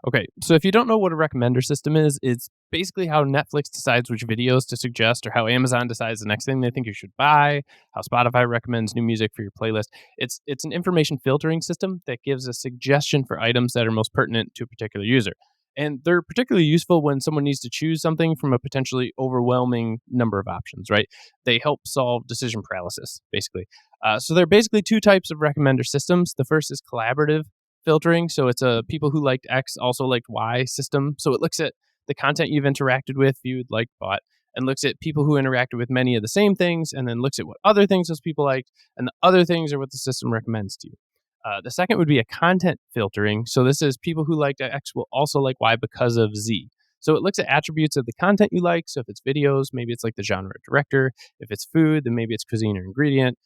Okay, so if you don't know what a recommender system is, it's basically how Netflix decides which videos to suggest, or how Amazon decides the next thing they think you should buy, how Spotify recommends new music for your playlist. It's an information filtering system that gives a suggestion for items that are most pertinent to a particular user. And they're particularly useful when someone needs to choose something from a potentially overwhelming number of options, right? They help solve decision paralysis, basically. So there are basically two types of recommender systems. The first is collaborative filtering. So it's a people who liked X also liked Y system. So it looks at the content you've interacted with, viewed, liked, bought, and looks at people who interacted with many of the same things, and then looks at what other things those people liked, and the other things are what the system recommends to you. The second would be a content filtering. So this is people who liked X will also like Y because of Z. So it looks at attributes of the content you like. So if it's videos, maybe it's like the genre or director. If it's food, then maybe it's cuisine or ingredient.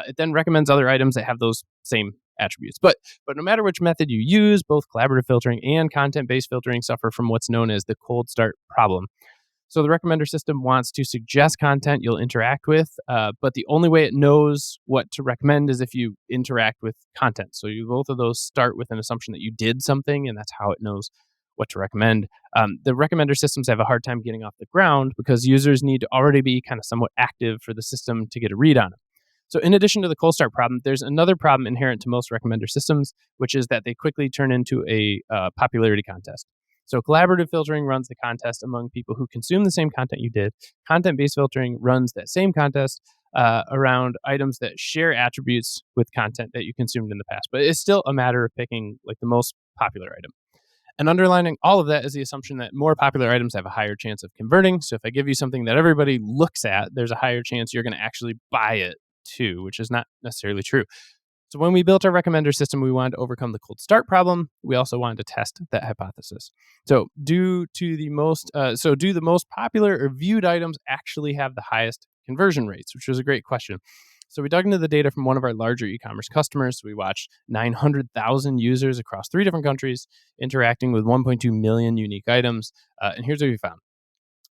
It then recommends other items that have those same attributes. But no matter which method you use, both collaborative filtering and content-based filtering suffer from what's known as the cold start problem. So the recommender system wants to suggest content you'll interact with, but the only way it knows what to recommend is if you interact with content. So both of those start with an assumption that you did something, and that's how it knows what to recommend. The recommender systems have a hard time getting off the ground because users need to already be kind of somewhat active for the system to get a read on it. So, in addition to the cold start problem, there's another problem inherent to most recommender systems, which is that they quickly turn into a popularity contest. So, collaborative filtering runs the contest among people who consume the same content you did. Content based filtering runs that same contest around items that share attributes with content that you consumed in the past. But it's still a matter of picking like the most popular item. And underlining all of that is the assumption that more popular items have a higher chance of converting. So if I give you something that everybody looks at, there's a higher chance you're going to actually buy it too, which is not necessarily true. So when we built our recommender system, we wanted to overcome the cold start problem. We also wanted to test that hypothesis. So do the most popular or viewed items actually have the highest conversion rates, which was a great question. So we dug into the data from one of our larger e-commerce customers. We watched 900,000 users across 3 different countries interacting with 1.2 million unique items. And here's what we found.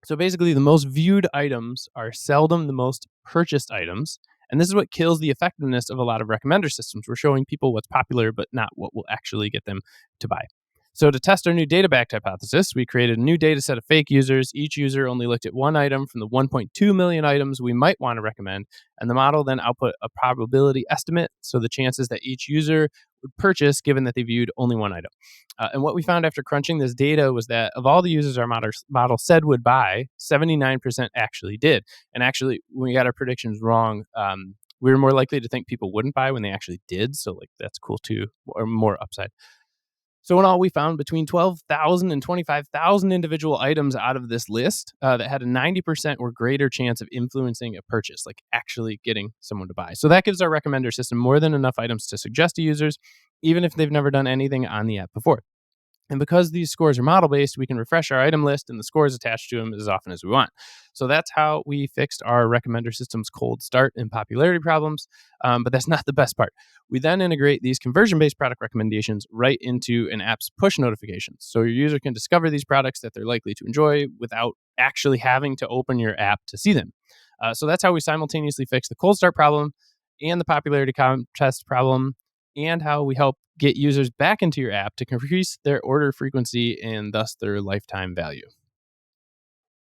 So basically, the most viewed items are seldom the most purchased items. And this is what kills the effectiveness of a lot of recommender systems. We're showing people what's popular, but not what will actually get them to buy. So to test our new data-backed hypothesis, we created a new data set of fake users. Each user only looked at one item from the 1.2 million items we might want to recommend, and the model then output a probability estimate, so the chances that each user would purchase given that they viewed only one item. And what we found after crunching this data was that of all the users our model said would buy, 79% actually did. And actually, when we got our predictions wrong, we were more likely to think people wouldn't buy when they actually did. So like that's cool too, or more upside. So in all, we found between 12,000 and 25,000 individual items out of this list that had a 90% or greater chance of influencing a purchase, like actually getting someone to buy. So that gives our recommender system more than enough items to suggest to users, even if they've never done anything on the app before. And because these scores are model-based, we can refresh our item list and the scores attached to them as often as we want. So that's how we fixed our recommender system's cold start and popularity problems. But that's not the best part. We then integrate these conversion-based product recommendations right into an app's push notifications. So your user can discover these products that they're likely to enjoy without actually having to open your app to see them. So that's how we simultaneously fix the cold start problem and the popularity contest problem, and how we help get users back into your app to increase their order frequency and thus their lifetime value.